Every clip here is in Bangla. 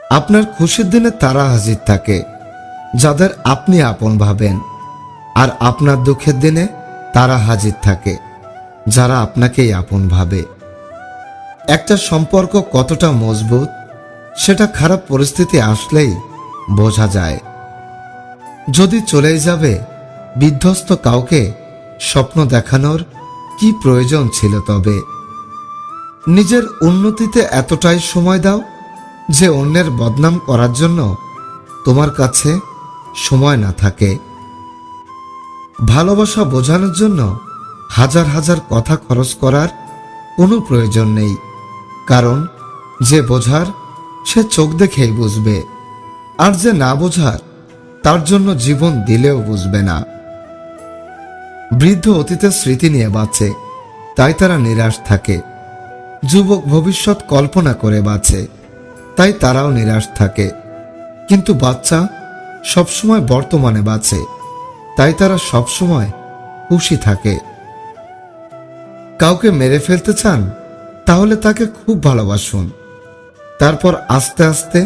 আপনার খুশির দিনে তারা হাজির থাকে যাদের আপনি আপন ভাবেন, আর আপনার দুঃখের দিনে তারা হাজির থাকে যারা আপনাকেই আপন ভাবে। একটা সম্পর্ক কতটা মজবুত সেটা খারাপ পরিস্থিতি আসলেই বোঝা যায়। যদি চলেই যাবে, বিধ্বস্ত কাউকে স্বপ্ন দেখানোর কি প্রয়োজন ছিল? তবে নিজের উন্নতিতে এতটাই সময় দাও যে অন্যের বদনাম করার জন্য তোমার কাছে সময় না থাকে। ভালোবাসা বোঝানোর জন্য হাজার হাজার কথা খরচ করার কোনো প্রয়োজন নেই, কারণ যে বোঝার সে চোখ দেখেই বুঝবে, আর যে না বোঝার তার জন্য জীবন দিলেও বুঝবে না। বৃদ্ধ অতীতের স্মৃতি নিয়ে বাঁচে, তাই তারা নিরাশ থাকে। যুবক ভবিষ্যৎ কল্পনা করে বাঁচে, তাই তারাও নিরাশ থাকে। কিন্তু বাচ্চা সবসময় বর্তমানে বাঁচে, তাই তারা সবসময় খুশি থাকে। কাউকে মেরে ফেলতে চান? তাহলে তাকে খুব ভালোবাসুন, তারপর আস্তে আস্তে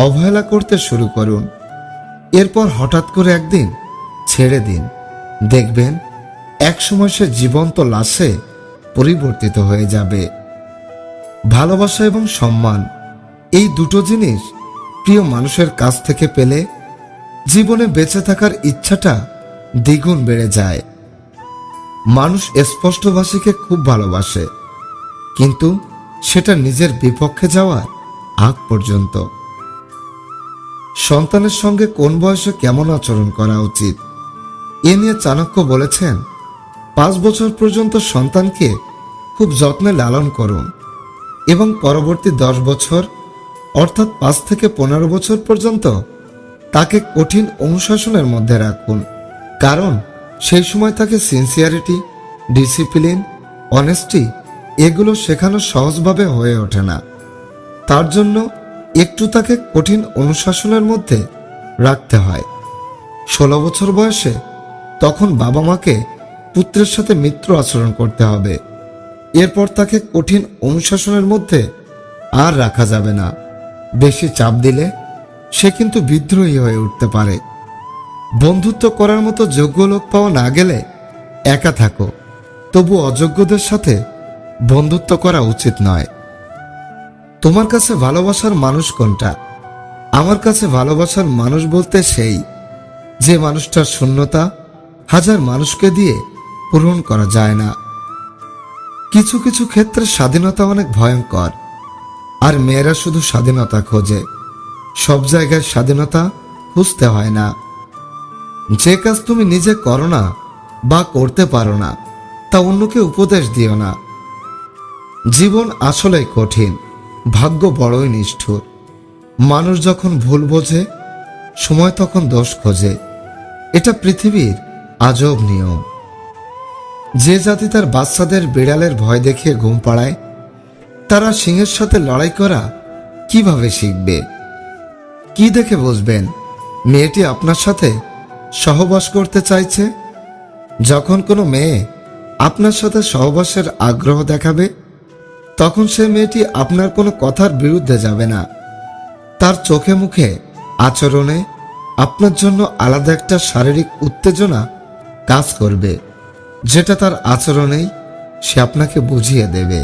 অবহেলা করতে শুরু করুন। এরপর হঠাৎ করে একদিন ছেড়ে দিন, দেখবেন একসময় সে জীবন্ত লাশে পরিবর্তিত হয়ে যাবে। ভালোবাসা এবং সম্মান, এই দুটো জিনিস প্রিয় মানুষের কাছ থেকে পেলে জীবনে বেঁচে থাকার ইচ্ছাটা দ্বিগুণ বেড়ে যায়। মানুষ স্পষ্টভাষীকে খুব ভালোবাসে, কিন্তু সেটা নিজের বিপক্ষে যাওয়ার আগ পর্যন্ত। সন্তানের সঙ্গে কোন বয়সে কেমন আচরণ করা উচিত, এ নিয়ে চাণক্য বলেছেন, 5 বছর পর্যন্ত সন্তানকে খুব যত্নে লালন করুন এবং পরবর্তী 10 বছর অর্থাৎ 5 থেকে 15 বছর পর্যন্ত তাকে কঠিন অনুশাসনের মধ্যে রাখুন, কারণ সেই সময় তাকে সিনসিয়ারিটি, ডিসিপ্লিন, অনেস্টি এগুলো শেখানো সহজভাবে হয়ে ওঠে না। তার জন্য একটু তাকে কঠিন অনুশাসনের মধ্যে রাখতে হয়। 16 বছর বয়সে তখন বাবা মাকে পুত্রের সাথে মিত্র আচরণ করতে হবে। এরপর তাকে কঠিন অনুশাসনের মধ্যে আর রাখা যাবে না। বেশি চাপ দিলে সে কিন্তু বিদ্রোহী হয়ে উঠতে পারে। বন্ধুত্ব করার মতো যোগ্য লোক পাওয়া না গেলে একা থাকো, তবু অযোগ্যদের সাথে বন্ধুত্ব করা উচিত নয়। তোমার কাছে ভালোবাসার মানুষ কোনটা? আমার কাছে ভালোবাসার মানুষ বলতে সেই যে মানুষটার শূন্যতা হাজার মানুষকে দিয়ে পূরণ করা যায় না। কিছু কিছু ক্ষেত্রে স্বাধীনতা অনেক ভয়ঙ্কর, আর মেয়েরা শুধু স্বাধীনতা খোঁজে। সব জায়গায় স্বাধীনতা খুঁজতে হয় না। যে কাজ তুমি নিজে করো না বা করতে পারো না, তা অন্যকে উপদেশ দিও না। জীবন আসলেই কঠিন, ভাগ্য বড়ই নিষ্ঠুর। মানুষ যখন ভুল বোঝে, সময় তখন দোষ খোঁজে। এটা পৃথিবীর আজব নিয়ম। যে জাতি তার বাচ্চাদের বিড়ালের ভয় দেখিয়ে ঘুম পাড়ায়, তারা সিংহের সাথে লড়াই করা কিভাবে শিখবে? কি দেখে বুঝবেন মেয়েটি আপনার সাথে সহবাস করতে চাইছে? যখন কোনো মেয়ে আপনার সাথে সহবাসের আগ্রহ দেখাবে, তখন সে মেয়েটি আপনার কোনো কথার বিরুদ্ধে যাবে না। তার চোখে মুখে আচরণে আপনার জন্য আলাদা একটা শারীরিক উত্তেজনা কাজ করবে, যেটা তার আচরণেই সে আপনাকে বুঝিয়ে দেবে।